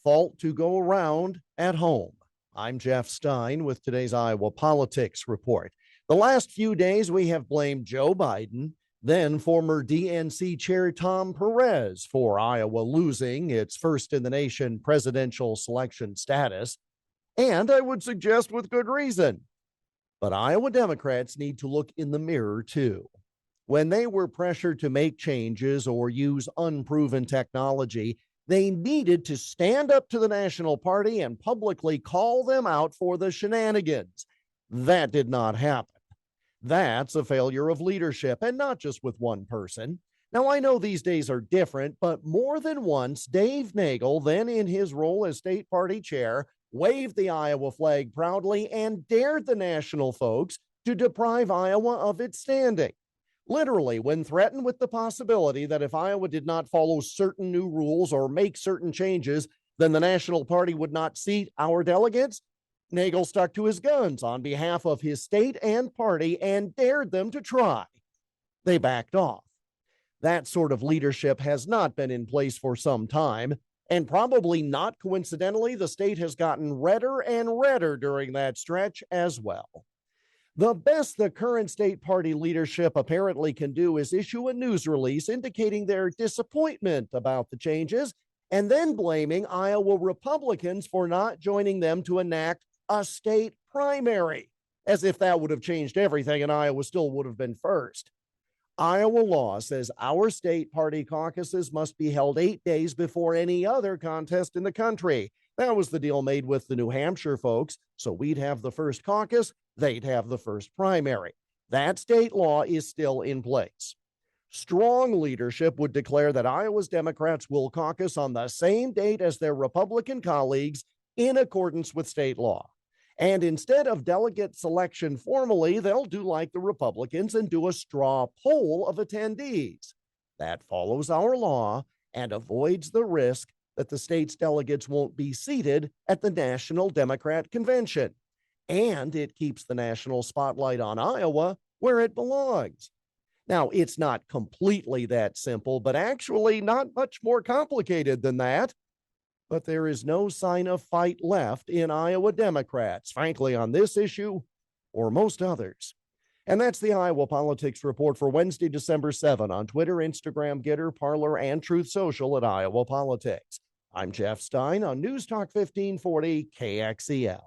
fault to go around at home. I'm Jeff Stein with today's Iowa Politics Report. The last few days, we have blamed Joe Biden, then former DNC Chair Tom Perez for Iowa losing its first in the nation presidential selection status. And I would suggest with good reason. But Iowa Democrats need to look in the mirror, too. When they were pressured to make changes or use unproven technology, they needed to stand up to the National Party and publicly call them out for the shenanigans. That did not happen. That's a failure of leadership, and not just with one person. Now, I know these days are different, but more than once, Dave Nagel, then in his role as state party chair, waved the Iowa flag proudly and dared the national folks to deprive Iowa of its standing. Literally, when threatened with the possibility that if Iowa did not follow certain new rules or make certain changes, then the National Party would not seat our delegates, Nagel stuck to his guns on behalf of his state and party and dared them to try. They backed off. That sort of leadership has not been in place for some time, and probably not coincidentally, the state has gotten redder and redder during that stretch as well. The best the current state party leadership apparently can do is issue a news release indicating their disappointment about the changes and then blaming Iowa Republicans for not joining them to enact a state primary, as if that would have changed everything and Iowa still would have been first. Iowa law says our state party caucuses must be held 8 days before any other contest in the country. That was the deal made with the New Hampshire folks, so we'd have the first caucus, they'd have the first primary. That state law is still in place. Strong leadership would declare that Iowa's Democrats will caucus on the same date as their Republican colleagues in accordance with state law. And instead of delegate selection formally, they'll do like the Republicans and do a straw poll of attendees. That follows our law and avoids the risk that the state's delegates won't be seated at the National Democrat Convention. And it keeps the national spotlight on Iowa where it belongs. Now, it's not completely that simple, but actually not much more complicated than that. But there is no sign of fight left in Iowa Democrats, frankly, on this issue or most others. And that's the Iowa Politics Report for Wednesday, December 7 on Twitter, Instagram, Getter, Parler, and Truth Social at Iowa Politics. I'm Jeff Stein on News Talk 1540 KXEL.